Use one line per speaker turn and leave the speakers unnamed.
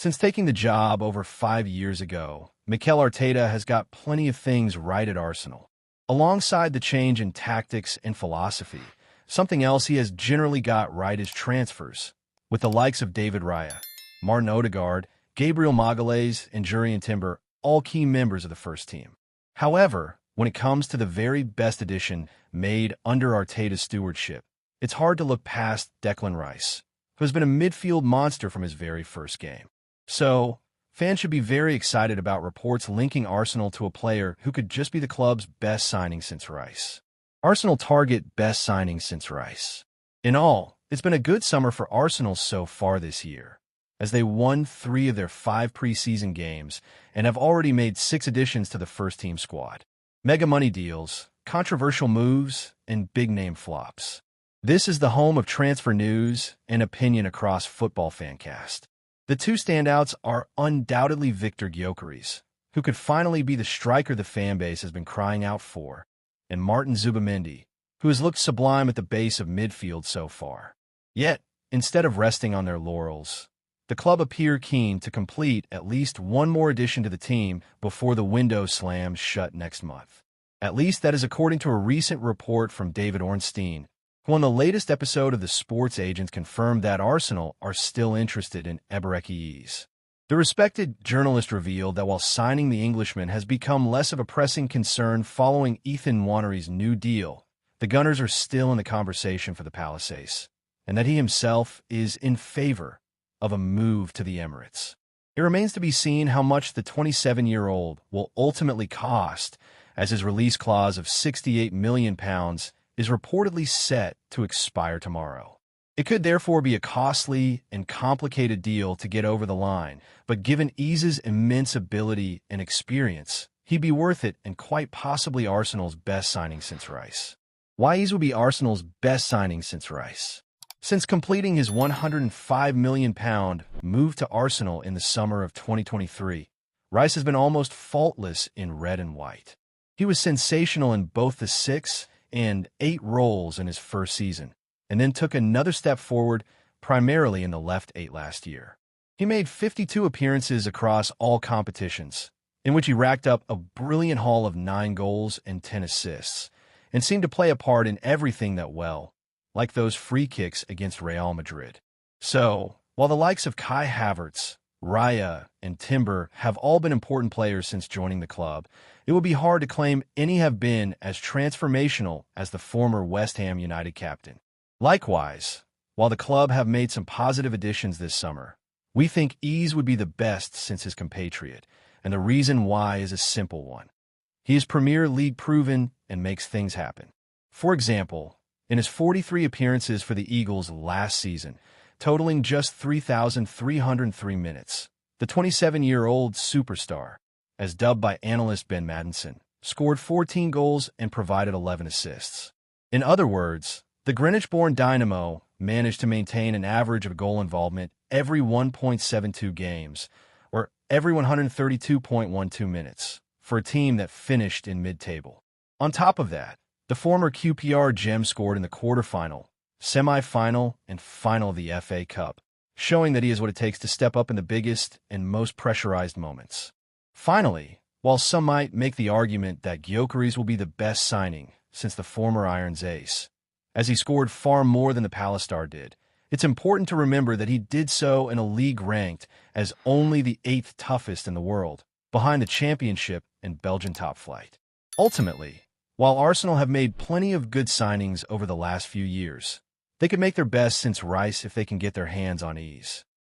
Since taking the job over 5 years ago, Mikel Arteta has got plenty of things right at Arsenal. Alongside the change in tactics and philosophy, something else he has generally got right is transfers, with the likes of David Raya, Martin Odegaard, Gabriel Magalhaes, and Jurrien Timber all key members of the first team. However, when it comes to the very best addition made under Arteta's stewardship, it's hard to look past Declan Rice, who has been a midfield monster from his very first game. So, fans should be very excited about reports linking Arsenal to a player who could just be the club's best signing since Rice. Arsenal target best signing since Rice. In all, it's been a good summer for Arsenal so far this year, as they won 3 of their 5 preseason games and have already made 6 additions to the first-team squad. Mega money deals, controversial moves, and big-name flops. This is the home of transfer news and opinion across Football Fancast. The 2 standouts are undoubtedly Victor Gyökeres, who could finally be the striker the fanbase has been crying out for, and Martin Zubimendi, who has looked sublime at the base of midfield so far. Yet, instead of resting on their laurels, the club appear keen to complete at least one more addition to the team before the window slams shut next month. At least that is according to a recent report from David Ornstein, who on the latest episode of The Sports Agent confirmed that Arsenal are still interested in Eberechi. The respected journalist revealed that while signing the Englishman has become less of a pressing concern following Ethan Nwanery's new deal, the Gunners are still in the conversation for the Palaces, and that he himself is in favor of a move to the Emirates. It remains to be seen how much the 27-year-old will ultimately cost, as his release clause of £68 million is reportedly set to expire tomorrow. It could therefore be a costly and complicated deal to get over the line, but given Eze's immense ability and experience, he'd be worth it and quite possibly Arsenal's best signing since Rice. Why Eze would be Arsenal's best signing since Rice? Since completing his £105 million move to Arsenal in the summer of 2023, Rice has been almost faultless in red and white. He was sensational in both the 6 and 8 roles in his first season, and then took another step forward, primarily in the left 8 last year. He made 52 appearances across all competitions, in which he racked up a brilliant haul of 9 goals and 10 assists, and seemed to play a part in everything that well, like those free kicks against Real Madrid. So, while the likes of Kai Havertz, Raya, and Timber have all been important players since joining the club, it would be hard to claim any have been as transformational as the former West Ham United captain. Likewise, while the club have made some positive additions this summer, we think Eze would be the best since his compatriot, and the reason why is a simple one. He is Premier League proven and makes things happen. For example, in his 43 appearances for the Eagles last season, totaling just 3,303 minutes, the 27-year-old superstar, as dubbed by analyst Ben Madison, scored 14 goals and provided 11 assists. In other words, the Greenwich-born Dynamo managed to maintain an average of goal involvement every 1.72 games, or every 132.12 minutes, for a team that finished in mid-table. On top of that, the former QPR gem scored in the quarterfinal, semi-final, and final of the FA Cup, showing that he has what it takes to step up in the biggest and most pressurized moments. Finally, while some might make the argument that Gyökeres will be the best signing since the former Irons ace, as he scored far more than the Palace star did, it's important to remember that he did so in a league ranked as only the 8th toughest in the world, behind the Championship and Belgian top flight. Ultimately, while Arsenal have made plenty of good signings over the last few years, they could make their best since Rice if they can get their hands on Eze.